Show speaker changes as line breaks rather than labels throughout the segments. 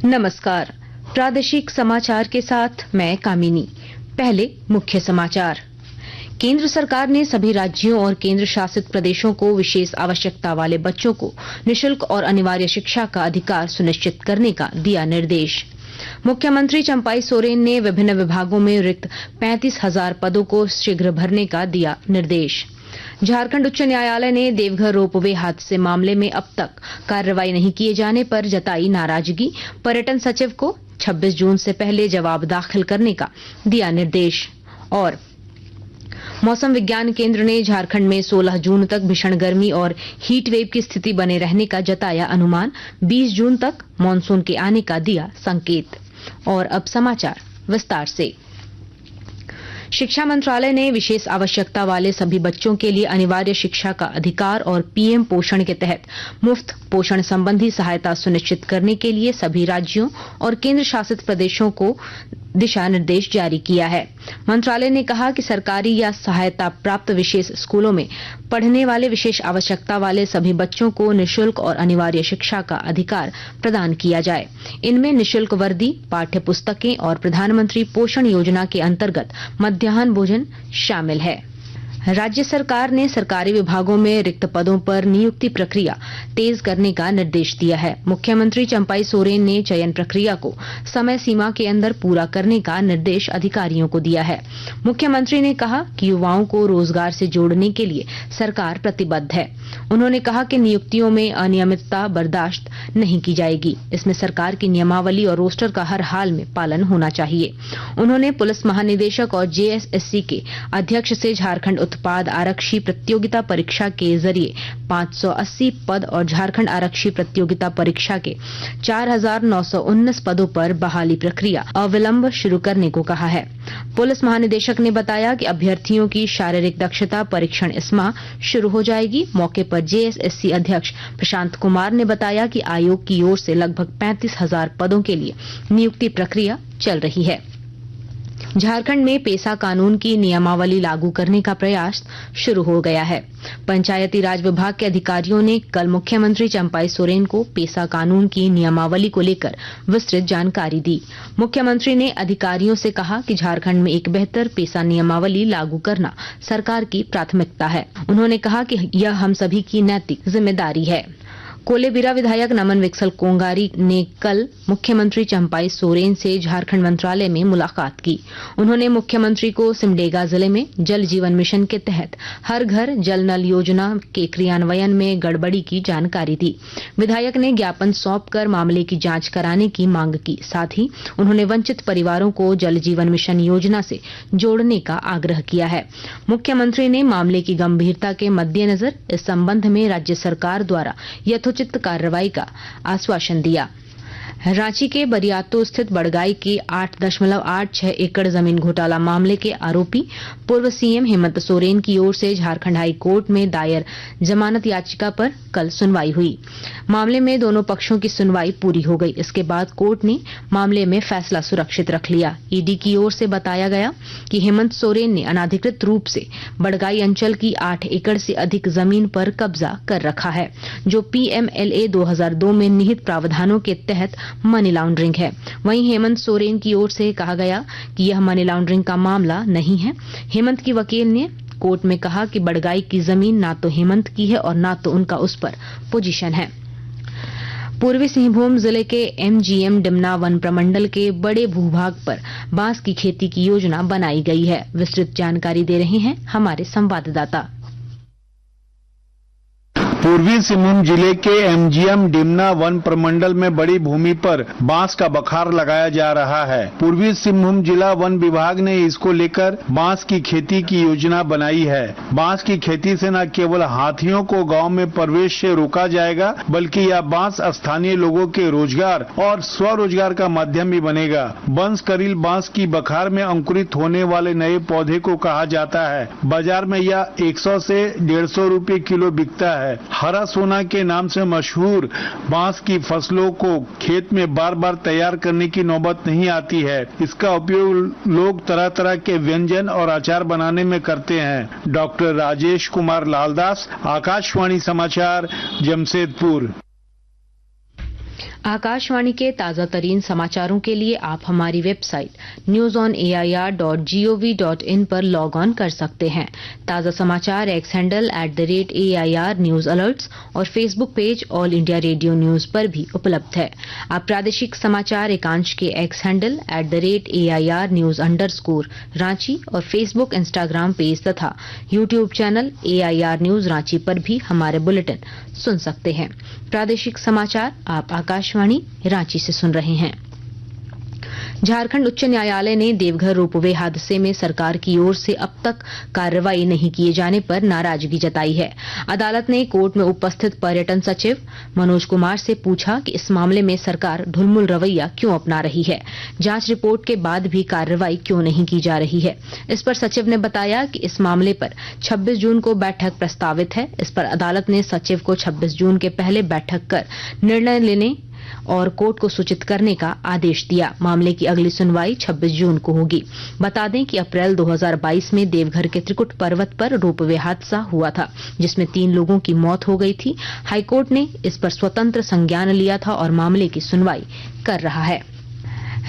नमस्कार। प्रादेशिक समाचार के साथ मैं कामिनी। पहले मुख्य समाचार। केंद्र सरकार ने सभी राज्यों और केंद्र शासित प्रदेशों को विशेष आवश्यकता वाले बच्चों को निःशुल्क और अनिवार्य शिक्षा का अधिकार सुनिश्चित करने का दिया निर्देश। मुख्यमंत्री चंपाई सोरेन ने विभिन्न विभागों में रिक्त 35,000 पदों को शीघ्र भरने का दिया निर्देश। झारखंड उच्च न्यायालय ने देवघर रोपवे हादसे मामले में अब तक कार्रवाई नहीं किए जाने पर जताई नाराजगी। पर्यटन सचिव को 26 जून से पहले जवाब दाखिल करने का दिया निर्देश। और मौसम विज्ञान केंद्र ने झारखंड में 16 जून तक भीषण गर्मी और हीट वेव की स्थिति बने रहने का जताया अनुमान। 20 जून तक मानसून के आने का दिया संकेत। और अब समाचार विस्तार से। शिक्षा मंत्रालय ने विशेष आवश्यकता वाले सभी बच्चों के लिए अनिवार्य शिक्षा का अधिकार और पीएम पोषण के तहत मुफ्त पोषण संबंधी सहायता सुनिश्चित करने के लिए सभी राज्यों और केंद्र शासित प्रदेशों को दिशा निर्देश जारी किया है। मंत्रालय ने कहा कि सरकारी या सहायता प्राप्त विशेष स्कूलों में पढ़ने वाले विशेष आवश्यकता वाले सभी बच्चों को निःशुल्क और अनिवार्य शिक्षा का अधिकार प्रदान किया जाए। इनमें निःशुल्क वर्दी, पाठ्य पुस्तकें और प्रधानमंत्री पोषण योजना के अंतर्गत मध्याह्न भोजन शामिल है। राज्य सरकार ने सरकारी विभागों में रिक्त पदों पर नियुक्ति प्रक्रिया तेज करने का निर्देश दिया है। मुख्यमंत्री चंपाई सोरेन ने चयन प्रक्रिया को समय सीमा के अंदर पूरा करने का निर्देश अधिकारियों को दिया है। मुख्यमंत्री ने कहा कि युवाओं को रोजगार से जोड़ने के लिए सरकार प्रतिबद्ध है। उन्होंने कहा कि नियुक्तियों में अनियमितता बर्दाश्त नहीं की जाएगी। इसमें सरकार की नियमावली और रोस्टर का हर हाल में पालन होना चाहिए। उन्होंने पुलिस महानिदेशक और जेएसएससी के अध्यक्ष से झारखंड उत्पाद आरक्षी प्रतियोगिता परीक्षा के जरिए 580 पद और झारखंड आरक्षी प्रतियोगिता परीक्षा के 4,919 पदों पर बहाली प्रक्रिया अविलंब शुरू करने को कहा है। पुलिस महानिदेशक ने बताया कि अभ्यर्थियों की शारीरिक दक्षता परीक्षण इस माह शुरू हो जाएगी। मौके पर जेएसएससी अध्यक्ष प्रशांत कुमार ने बताया कि आयोग की ओर से लगभग 35,000 पदों के लिए नियुक्ति प्रक्रिया चल रही है। झारखंड में पेसा कानून की नियमावली लागू करने का प्रयास शुरू हो गया है। पंचायती राज विभाग के अधिकारियों ने कल मुख्यमंत्री चंपाई सोरेन को पेसा कानून की नियमावली को लेकर विस्तृत जानकारी दी। मुख्यमंत्री ने अधिकारियों से कहा कि झारखंड में एक बेहतर पेसा नियमावली लागू करना सरकार की प्राथमिकता है। उन्होंने कहा कि यह हम सभी की नैतिक जिम्मेदारी है। कोलेबिरा विधायक नमन विक्सल कोंगारी ने कल मुख्यमंत्री चंपाई सोरेन से झारखंड मंत्रालय में मुलाकात की। उन्होंने मुख्यमंत्री को सिमडेगा जिले में जल जीवन मिशन के तहत हर घर जल नल योजना के क्रियान्वयन में गड़बड़ी की जानकारी दी। विधायक ने ज्ञापन सौंपकर मामले की जांच कराने की मांग की। साथ ही उन्होंने वंचित परिवारों को जल जीवन मिशन योजना से जोड़ने का आग्रह किया है। मुख्यमंत्री ने मामले की गंभीरता के मद्देनजर इस संबंध में राज्य सरकार द्वारा यथोचित कार्रवाई का आश्वासन दिया। रांची के बरियातो स्थित बड़गाई के 8.86 एकड़ जमीन घोटाला मामले के आरोपी पूर्व सीएम हेमंत सोरेन की ओर से झारखंड हाई कोर्ट में दायर जमानत याचिका पर कल सुनवाई हुई। मामले में दोनों पक्षों की सुनवाई पूरी हो गई। इसके बाद कोर्ट ने मामले में फैसला सुरक्षित रख लिया। ईडी की ओर से बताया गया कि हेमंत सोरेन ने अनाधिकृत रूप से बड़गाई अंचल की 8 एकड़ से अधिक जमीन पर कब्जा कर रखा है, जो पीएमएलए 2002 में निहित प्रावधानों के तहत मनी लॉन्ड्रिंग है। वहीं हेमंत सोरेन की ओर से कहा गया कि यह मनी लॉन्ड्रिंग का मामला नहीं है। हेमंत की वकील ने कोर्ट में कहा कि बड़गाई की जमीन ना तो हेमंत की है और ना तो उनका उस पर पोजीशन है। पूर्वी सिंहभूम जिले के एमजीएम डिमना वन प्रमंडल के बड़े भूभाग पर बांस की खेती की योजना बनाई गई है। विस्तृत जानकारी दे रहे हैं हमारे संवाददाता।
पूर्वी सिंहभूम जिले के एमजीएम डिमना वन प्रमंडल में बड़ी भूमि पर बांस का बखार लगाया जा रहा है। पूर्वी सिंहभूम जिला वन विभाग ने इसको लेकर बांस की खेती की योजना बनाई है। बांस की खेती से न केवल हाथियों को गांव में प्रवेश से रोका जाएगा, बल्कि यह बांस स्थानीय लोगों के रोजगार और स्वरोजगार का माध्यम भी बनेगा। बंस करील बांस की बखार में अंकुरित होने वाले नए पौधे को कहा जाता है। बाजार में यह 100 से 150 रुपए किलो बिकता है। हरा सोना के नाम से मशहूर बांस की फसलों को खेत में बार बार तैयार करने की नौबत नहीं आती है। इसका उपयोग लोग तरह तरह के व्यंजन और अचार बनाने में करते हैं। डॉक्टर राजेश कुमार लालदास, आकाशवाणी समाचार, जमशेदपुर।
आकाशवाणी के ताजा तरीन समाचारों के लिए आप हमारी वेबसाइट newsonair.gov.in पर लॉग ऑन कर सकते हैं। ताजा समाचार X handle @AIR news alerts और Facebook page all India radio news पर भी उपलब्ध है। आप प्रादेशिक समाचार एकांश के X handle @AIR news _Ranchi और फेसबुक इंस्टाग्राम पेज तथा YouTube channel AIR news Ranchi पर भी हमारे बुलेटिन सुन सकते हैं। प्रादेशिक समाचार आप आकाशवाणी रांची से सुन रहे हैं। झारखंड उच्च न्यायालय ने देवघर रोपवे हादसे में सरकार की ओर से अब तक कार्रवाई नहीं किए जाने पर नाराजगी जताई है। अदालत ने कोर्ट में उपस्थित पर्यटन सचिव मनोज कुमार से पूछा कि इस मामले में सरकार ढुलमुल रवैया क्यों अपना रही है, जांच रिपोर्ट के बाद भी कार्रवाई क्यों नहीं की जा रही है। इस पर सचिव ने बताया कि इस मामले पर 26 जून को बैठक प्रस्तावित है। इस पर अदालत ने सचिव को 26 जून के पहले बैठक कर निर्णय लेने और कोर्ट को सूचित करने का आदेश दिया। मामले की अगली सुनवाई 26 जून को होगी। बता दें कि अप्रैल 2022 में देवघर के त्रिकुट पर्वत पर रोपवे हादसा हुआ था, जिसमें 3 लोगों की मौत हो गई थी। हाईकोर्ट ने इस पर स्वतंत्र संज्ञान लिया था और मामले की सुनवाई कर रहा है।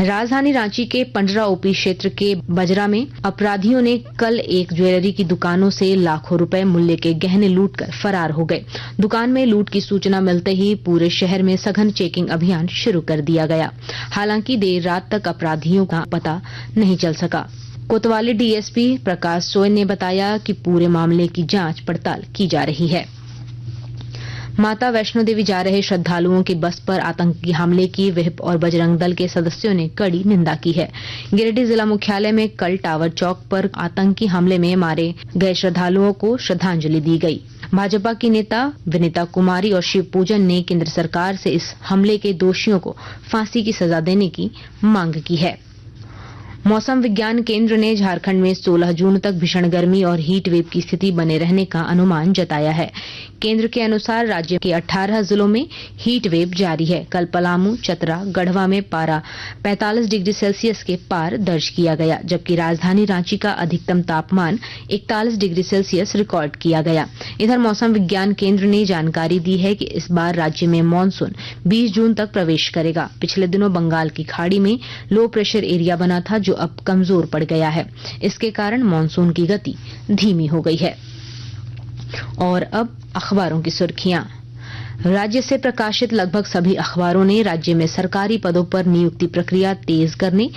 राजधानी रांची के पंडरा ओपी क्षेत्र के बजरा में अपराधियों ने कल एक ज्वेलरी की दुकानों से लाखों रुपए मूल्य के गहने लूटकर फरार हो गए। दुकान में लूट की सूचना मिलते ही पूरे शहर में सघन चेकिंग अभियान शुरू कर दिया गया। हालांकि देर रात तक अपराधियों का पता नहीं चल सका। कोतवाली डीएसपी प्रकाश सोय ने बताया कि पूरे मामले की जांच पड़ताल की जा रही है। माता वैष्णो देवी जा रहे श्रद्धालुओं की बस पर आतंकी हमले की विहिप और बजरंग दल के सदस्यों ने कड़ी निंदा की है। गिरिडीह जिला मुख्यालय में कल टावर चौक पर आतंकी हमले में मारे गए श्रद्धालुओं को श्रद्धांजलि दी गई। भाजपा की नेता विनीता कुमारी और शिव पूजन ने केंद्र सरकार से इस हमले के दोषियों को फांसी की सजा देने की मांग की है। मौसम विज्ञान केंद्र ने झारखंड में 16 जून तक भीषण गर्मी और हीट वेव की स्थिति बने रहने का अनुमान जताया है। केंद्र के अनुसार राज्य के 18 जिलों में हीट वेव जारी है। कल पलामू, चतरा, गढ़वा में पारा 45 डिग्री सेल्सियस के पार दर्ज किया गया, जबकि राजधानी रांची का अधिकतम तापमान 41 डिग्री सेल्सियस रिकॉर्ड किया गया। इधर मौसम विज्ञान केंद्र ने जानकारी दी है कि इस बार राज्य में मानसून 20 जून तक प्रवेश करेगा। पिछले दिनों बंगाल की खाड़ी में लो प्रेशर एरिया बना था, जो अब कमजोर पड़ गया है। इसके कारण मानसून की गति धीमी हो गई है। और अब अखबारों की सुर्खियां। राज्य से प्रकाशित लगभग सभी अखबारों ने राज्य में सरकारी पदों पर नियुक्ति प्रक्रिया तेज करने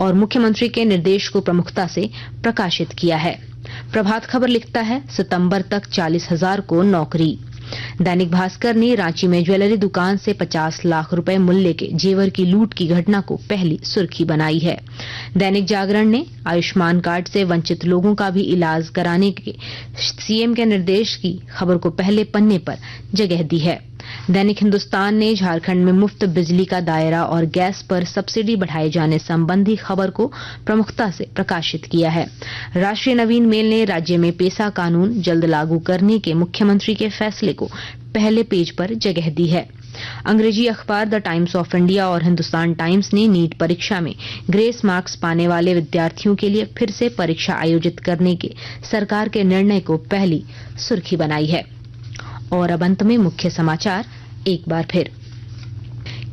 और मुख्यमंत्री के निर्देश को प्रमुखता से प्रकाशित किया है। प्रभात खबर लिखता है, सितंबर तक 40,000 को नौकरी। दैनिक भास्कर ने रांची में ज्वेलरी दुकान से 50 लाख रुपए मूल्य के जेवर की लूट की घटना को पहली सुर्खी बनाई है। दैनिक जागरण ने आयुष्मान कार्ड से वंचित लोगों का भी इलाज कराने के सीएम के निर्देश की खबर को पहले पन्ने पर जगह दी है। दैनिक हिंदुस्तान ने झारखंड में मुफ्त बिजली का दायरा और गैस पर सब्सिडी बढ़ाए जाने संबंधी खबर को प्रमुखता से प्रकाशित किया है। राष्ट्रीय नवीन मेल ने राज्य में पेसा कानून जल्द लागू करने के मुख्यमंत्री के फैसले को पहले पेज पर जगह दी है। अंग्रेजी अखबार द टाइम्स ऑफ इंडिया और हिंदुस्तान टाइम्स ने नीट परीक्षा में ग्रेस मार्क्स पाने वाले विद्यार्थियों के लिए फिर से परीक्षा आयोजित करने के सरकार के निर्णय को पहली सुर्खी बनाई है। और अब अंत में मुख्य समाचार एक बार फिर।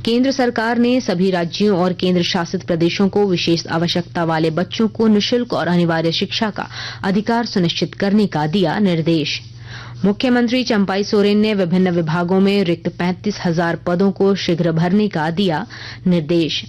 केंद्र सरकार ने सभी राज्यों और केंद्र शासित प्रदेशों को विशेष आवश्यकता वाले बच्चों को निःशुल्क और अनिवार्य शिक्षा का अधिकार सुनिश्चित करने का दिया निर्देश। मुख्यमंत्री चंपाई सोरेन ने विभिन्न विभागों में रिक्त 35,000 पदों को शीघ्र भरने का दिया निर्देश।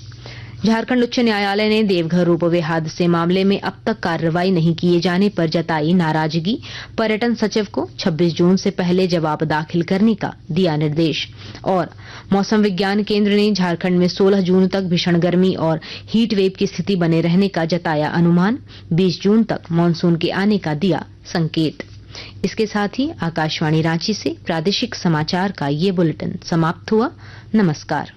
झारखंड उच्च न्यायालय ने देवघर रोपवे हादसे मामले में अब तक कार्रवाई नहीं किए जाने पर जताई नाराजगी। पर्यटन सचिव को 26 जून से पहले जवाब दाखिल करने का दिया निर्देश। और मौसम विज्ञान केंद्र ने झारखंड में 16 जून तक भीषण गर्मी और हीट वेव की स्थिति बने रहने का जताया अनुमान। 20 जून तक मानसून के आने का दिया संकेत। इसके साथ ही आकाशवाणी रांची से प्रादेशिक समाचार का ये बुलेटिन समाप्त हुआ। नमस्कार।